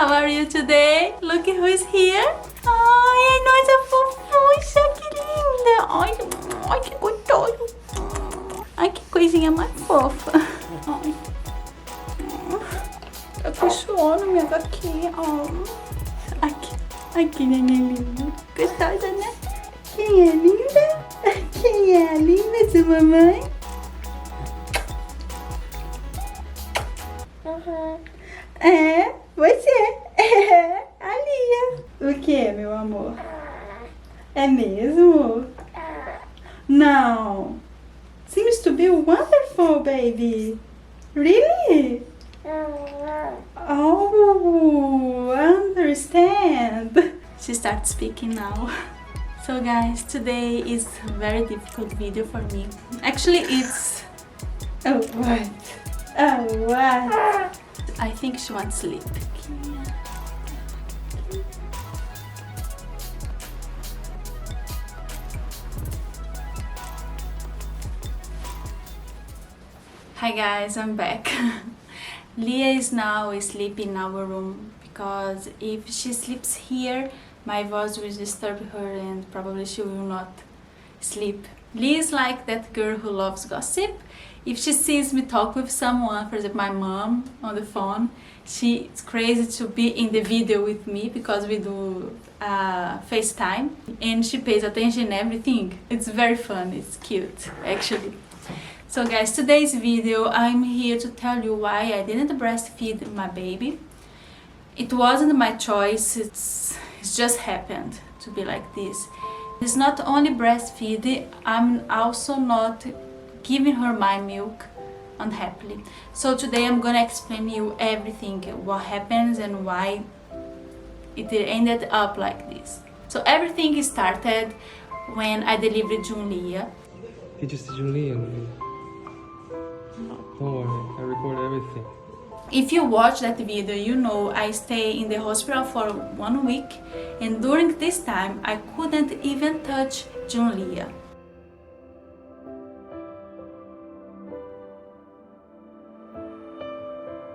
how are you today? Look who is here. Ai, a nossa fofucha, que linda. Ai, ai, que gostoso. Ai, que coisinha mais fofa. Ai. Eu tô suando minha vaquinha. Aqui, aqui, neném linda. Gostosa, né? Quem é linda? Quem é a linda de mamãe? É, você. É, a Lia. O que, meu amor? É mesmo? Não. Seems to be wonderful, baby. Really? Oh, understand. She starts speaking now. So guys, today is a very difficult video for me. Actually, it's... Oh, what? Oh, what? I think she wants sleep. Hi guys, I'm back. Leah is now asleep in our room because if she sleeps here, my voice will disturb her and probably she will not sleep. Leah is like that girl who loves gossip. If she sees me talk with someone, for example my mom on the phone, she's crazy to be in the video with me because we do FaceTime and she pays attention in everything. It's very fun, it's cute actually. So guys, today's video I'm here to tell you why I didn't breastfeed my baby. It wasn't my choice, it's just happened to be like this. It's not only breastfeed, I'm also not giving her my milk unhappily. So today I'm gonna explain you everything, what happens and why it ended up like this. So everything started when I delivered Jun Leah. Did you see Jun Leah? Don't worry, I record everything. If you watch that video, you know I stay in the hospital for 1 week and during this time I couldn't even touch Jun Leah.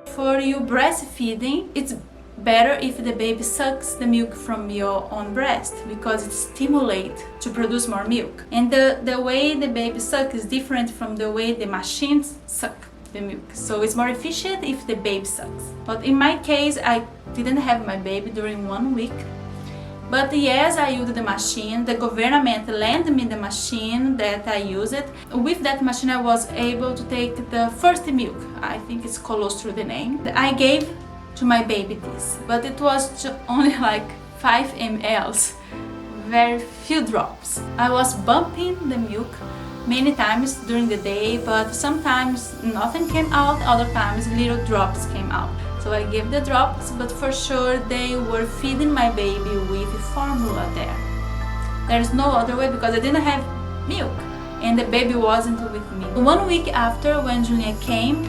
For you breastfeeding, it's better if the baby sucks the milk from your own breast because it stimulates to produce more milk. And the way the baby sucks is different from the way the machines suck the milk. So it's more efficient if the baby sucks. But in my case, I didn't have my baby during 1 week. But yes, I used the machine. The government lent me the machine that I used. With that machine, I was able to take the first milk. I think it's colostrum the name. I gave to my baby this, but it was only like 5 ml, very few drops. I was bumping the milk many times during the day, but sometimes nothing came out, other times little drops came out. So I gave the drops, but for sure they were feeding my baby with formula there. There's no other way because I didn't have milk and the baby wasn't with me. 1 week after, when Julia came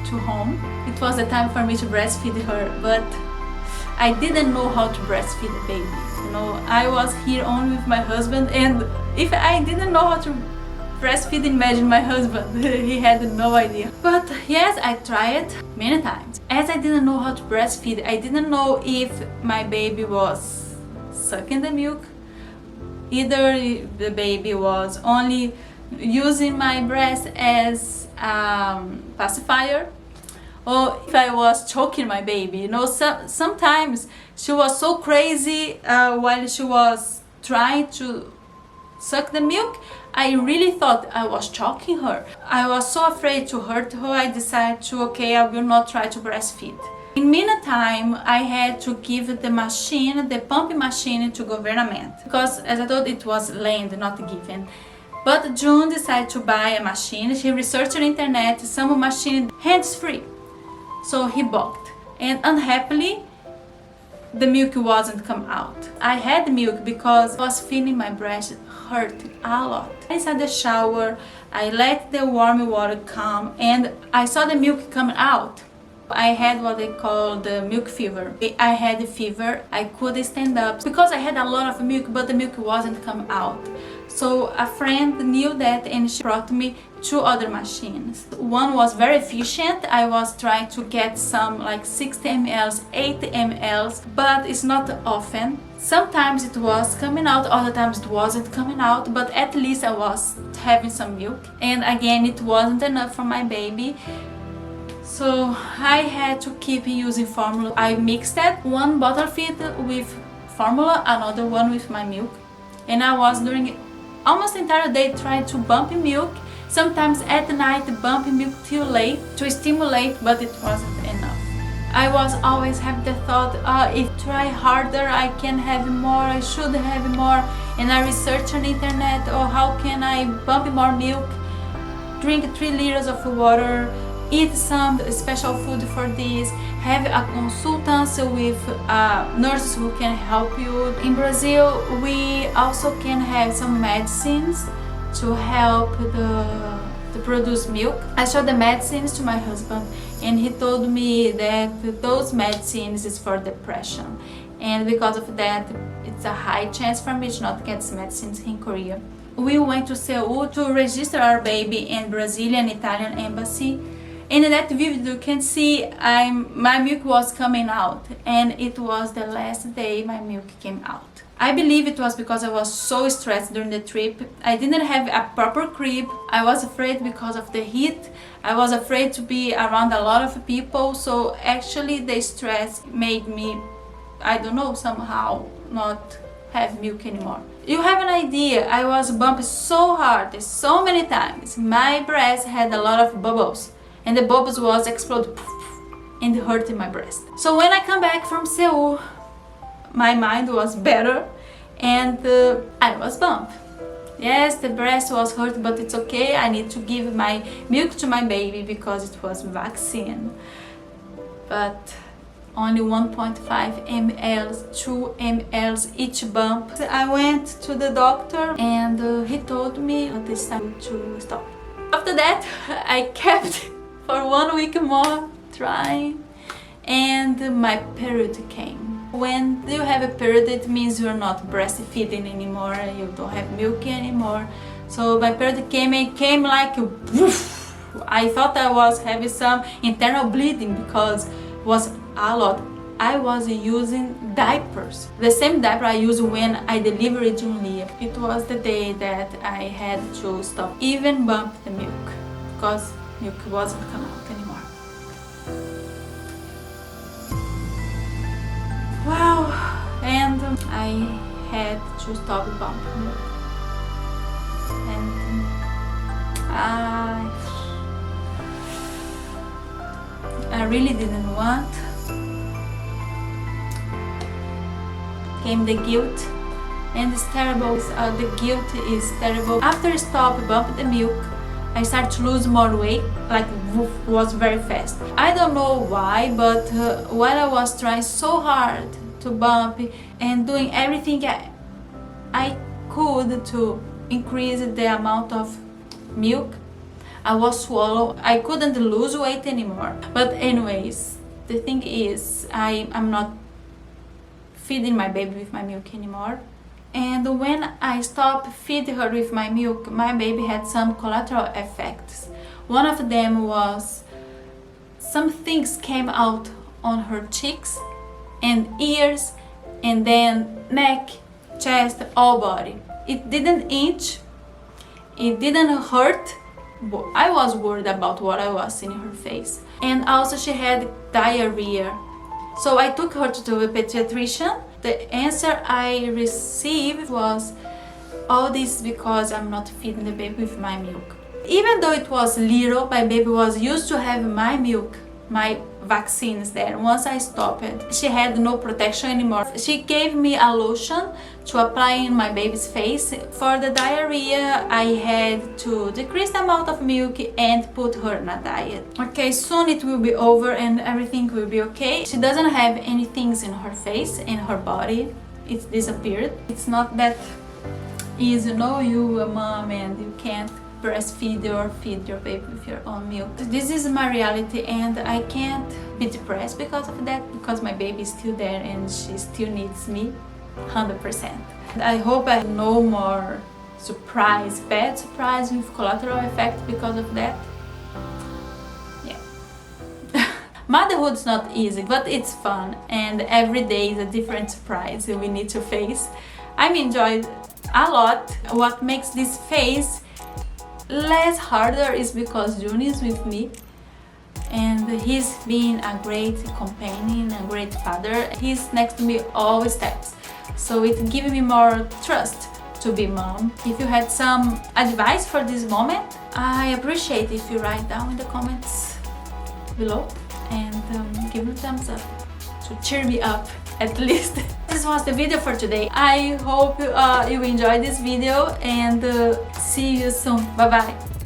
to home, it was the time for me to breastfeed her, but I didn't know how to breastfeed the baby. You know, I was here only with my husband, and if I didn't know how to breastfeed, imagine my husband. He had no idea. But yes, I tried many times. As I didn't know how to breastfeed, I didn't know if my baby was sucking the milk. Either the baby was only using my breast as pacifier, or if I was choking my baby. You know, sometimes she was so crazy while she was trying to suck the milk, I really thought I was choking her. I was so afraid to hurt her, I decided to, okay, I will not try to breastfeed. In meantime, I had to give the machine, the pumping machine, to government because, as I thought, it was lent, not given. But June decided to buy a machine. She researched on the internet some machine hands-free, so he bought. And unhappily, the milk wasn't come out. I had milk because I was feeling my breast hurt a lot. Inside the shower, I let the warm water come and I saw the milk come out. I had what they call the milk fever. I had a fever, I couldn't stand up because I had a lot of milk, but the milk wasn't come out. So a friend knew that and she brought me 2 other machines. One was very efficient. I was trying to get some like 60 ml, 80 ml, but it's not often. Sometimes it was coming out, other times it wasn't coming out, but at least I was having some milk. And again, it wasn't enough for my baby. So I had to keep using formula. I mixed that, one bottle feed with formula, another one with my milk. And I was doing almost the entire day trying to bump milk. Sometimes at night bumping milk till late to stimulate, but it wasn't enough. I was always have the thought, if try harder I can have more, I should have more. And I researched on the internet, how can I bump more milk, drink 3 liters of water, eat some special food for this, have a consultancy with nurses who can help you. In Brazil, we also can have some medicines to help to produce milk. I showed the medicines to my husband and he told me that those medicines is for depression, and because of that it's a high chance for me to not get medicines in Korea. We went to Seoul to register our baby in Brazilian Italian embassy. And in that video you can see my milk was coming out, and it was the last day my milk came out. I believe it was because I was so stressed during the trip. I didn't have a proper crib. I was afraid because of the heat. I was afraid to be around a lot of people. So actually the stress made me, I don't know, somehow not have milk anymore. You have an idea, I was bumping so hard, so many times. My breast had a lot of bubbles, and the bubbles was exploding and hurting my breast. So when I come back from Seoul, my mind was better and I was bumped. Yes, the breast was hurt, but it's okay. I need to give my milk to my baby because it was vaccine. But only 1.5 ml, 2 ml each bump. I went to the doctor and he told me this time to stop. After that, I kept for 1 week more trying, and my period came. When you have a period, it means you're not breastfeeding anymore, you don't have milk anymore. So my period came and came like woof. I thought I was having some internal bleeding because it was a lot. I was using diapers, the same diaper I used when I delivered Jun. It was the day that I had to stop even bump the milk because milk wasn't coming out anymore. Wow, and I had to stop bumping milk. And I really didn't want. Came the guilt, and it's terrible. The guilt is terrible. After I stopped bumping the milk, I started to lose more weight, like was very fast. I don't know why, but while I was trying so hard to bump and doing everything I could to increase the amount of milk, I was swallowed. I couldn't lose weight anymore. But anyways, the thing is, I'm not feeding my baby with my milk anymore. And when I stopped feeding her with my milk, my baby had some collateral effects. One of them was some things came out on her cheeks and ears, and then neck, chest, all body. It didn't itch, it didn't hurt. I was worried about what I was seeing in her face. And also she had diarrhea. So I took her to a pediatrician. The answer I received was, all this because I'm not feeding the baby with my milk. Even though it was little, my baby was used to have my milk, my vaccines there. Once I stopped it, she had no protection anymore. She gave me a lotion to apply in my baby's face. For the diarrhea, I had to decrease the amount of milk and put her on a diet. Okay, soon it will be over and everything will be okay. She doesn't have any things in her face, in her body. It's disappeared. It's not that easy, you a mom and you can't breastfeed or feed your baby with your own milk. This is my reality, and I can't be depressed because of that, because my baby is still there and she still needs me 100%. I hope I no more surprise, bad surprise with collateral effect because of that. Yeah. Motherhood's not easy, but it's fun, and every day is a different surprise we need to face. I'm enjoyed a lot. What makes this phase less harder is because Jun is with me, and he's been a great companion, a great father. He's next to me all steps, so it gives me more trust to be mom. If you had some advice for this moment, I appreciate if you write down in the comments below and give me a thumbs up to cheer me up at least. This was the video for today. I hope you enjoyed this video, and see you soon. Bye bye.